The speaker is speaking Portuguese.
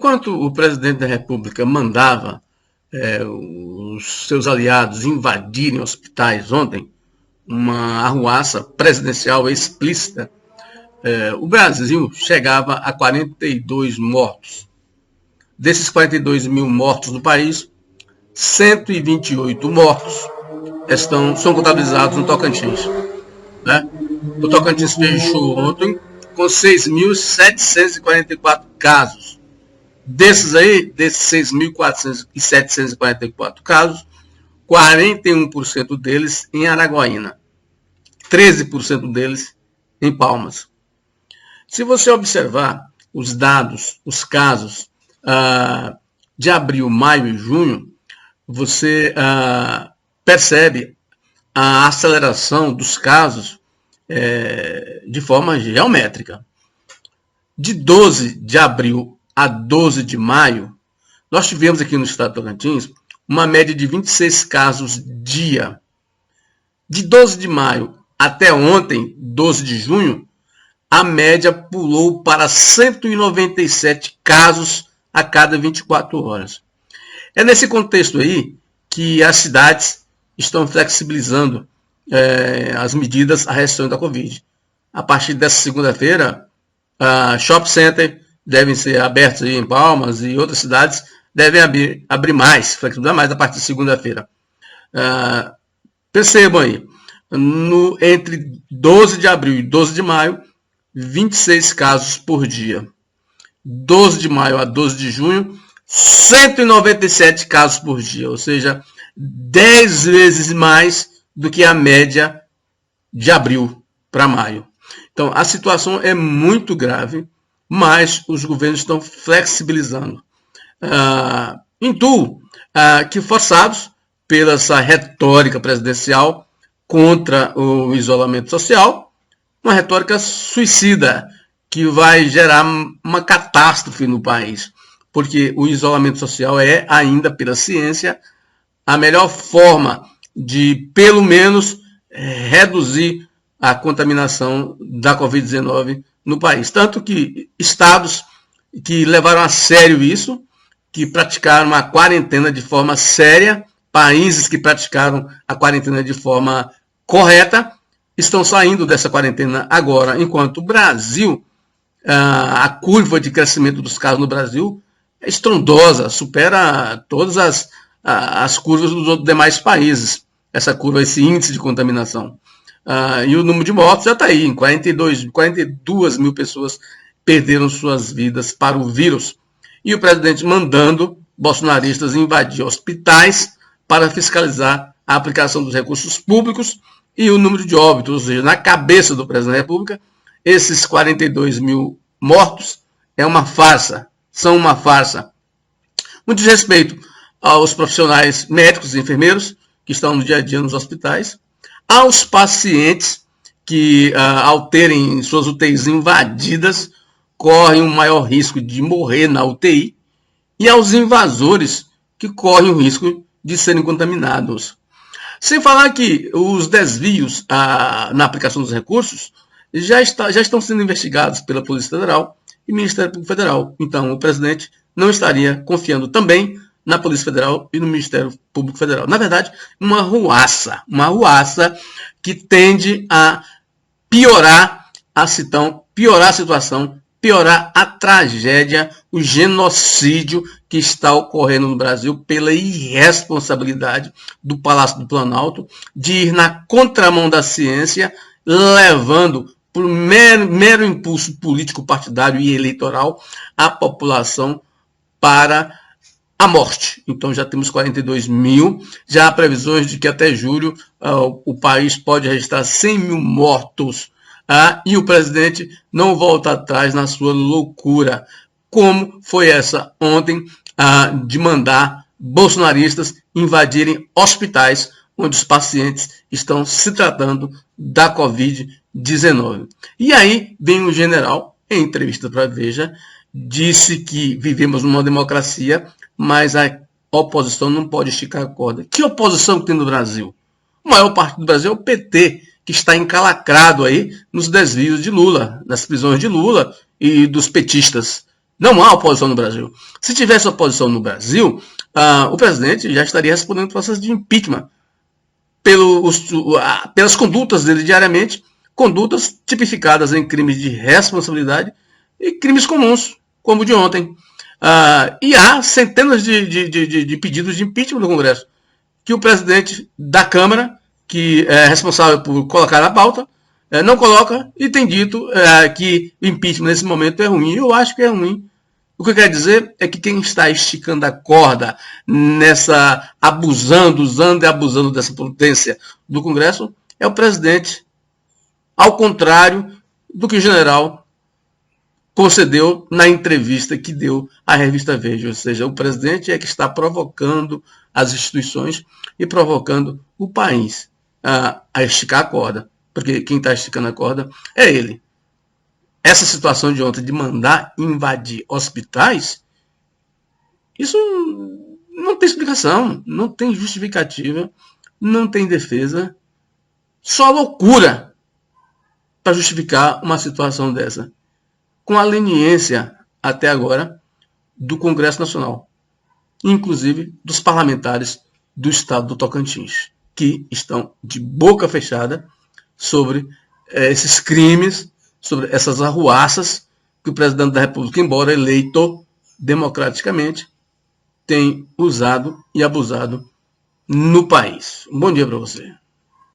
enquanto o presidente da República mandava os seus aliados invadirem hospitais ontem, uma arruaça presidencial explícita, o Brasil chegava a 42 mortos. Desses 42 mil mortos no país, 128 mortos são contabilizados no Tocantins. Né? O Tocantins fechou ontem com 6.744 casos. Desses 6.744 casos, 41% deles em Araguaína, 13% deles em Palmas. Se você observar os dados, os casos de abril, maio e junho, você percebe a aceleração dos casos de forma geométrica. De 12 de abril a 12 de maio, nós tivemos aqui no estado de Tocantins uma média de 26 casos dia. De 12 de maio até ontem, 12 de junho, a média pulou para 197 casos a cada 24 horas. É nesse contexto aí que as cidades estão flexibilizando as medidas a restrição da Covid. A partir dessa segunda-feira, shopping center devem ser abertos aí em Palmas e outras cidades devem abrir mais, flexibilizar mais a partir de segunda-feira. Percebam aí, entre 12 de abril e 12 de maio, 26 casos por dia. 12 de maio a 12 de junho, 197 casos por dia, ou seja, 10 vezes mais do que a média de abril para maio. Então, a situação é muito grave, mas os governos estão flexibilizando. Intuo que, forçados pela essa retórica presidencial contra o isolamento social, uma retórica suicida que vai gerar uma catástrofe no país, porque o isolamento social é ainda, pela ciência, a melhor forma de, pelo menos, reduzir a contaminação da Covid-19 no país. Tanto que estados que levaram a sério isso, que praticaram a quarentena de forma séria, países que praticaram a quarentena de forma correta, estão saindo dessa quarentena agora, enquanto o Brasil, a curva de crescimento dos casos no Brasil é estrondosa, supera todas as curvas dos demais países, essa curva, esse índice de contaminação. E o número de mortos já está aí, em 42 mil pessoas perderam suas vidas para o vírus. E o presidente mandando bolsonaristas invadir hospitais para fiscalizar a aplicação dos recursos públicos e o número de óbitos, ou seja, na cabeça do presidente da República, esses 42 mil mortos é uma farsa, são uma farsa. Um desrespeito aos profissionais médicos e enfermeiros que estão no dia a dia nos hospitais, aos pacientes que, ao terem suas UTIs invadidas, correm um maior risco de morrer na UTI, e aos invasores que correm o risco de serem contaminados. Sem falar que os desvios na aplicação dos recursos já estão sendo investigados pela Polícia Federal e Ministério Público Federal. Então, o presidente não estaria confiando também na Polícia Federal e no Ministério Público Federal. Na verdade, uma arruaça que tende a piorar a situação, piorar a tragédia, o genocídio que está ocorrendo no Brasil pela irresponsabilidade do Palácio do Planalto de ir na contramão da ciência, levando por mero impulso político, partidário e eleitoral a população para a morte. Então já temos 42 mil, já há previsões de que até julho o país pode registrar 100 mil mortos. E o presidente não volta atrás na sua loucura, como foi essa ontem de mandar bolsonaristas invadirem hospitais onde os pacientes estão se tratando da Covid-19. E aí vem o general, em entrevista para a Veja, disse que vivemos numa democracia, mas a oposição não pode esticar a corda. Que oposição tem no Brasil? O maior partido do Brasil é o PT, que está encalacrado aí nos desvios de Lula, nas prisões de Lula e dos petistas. Não há oposição no Brasil. Se tivesse oposição no Brasil, o presidente já estaria respondendo processo de impeachment pelas condutas dele diariamente, condutas tipificadas em crimes de responsabilidade e crimes comuns, como o de ontem. E há centenas de pedidos de impeachment no Congresso, que o presidente da Câmara, que é responsável por colocar na pauta, não coloca e tem dito que o impeachment nesse momento é ruim. Eu acho que é ruim. O que eu quero dizer é que quem está esticando a corda usando e abusando dessa potência do Congresso é o presidente, ao contrário do que o general concedeu na entrevista que deu à revista Veja. Ou seja, o presidente é que está provocando as instituições e provocando o país a esticar a corda, porque quem está esticando a corda é ele. Essa situação de ontem de mandar invadir hospitais, isso não tem explicação, não tem justificativa, não tem defesa, só loucura para justificar uma situação dessa, com a leniência até agora do Congresso Nacional, inclusive dos parlamentares do estado do Tocantins, que estão de boca fechada sobre esses crimes, sobre essas arruaças que o presidente da República, embora eleito democraticamente, tem usado e abusado no país. Um bom dia para você.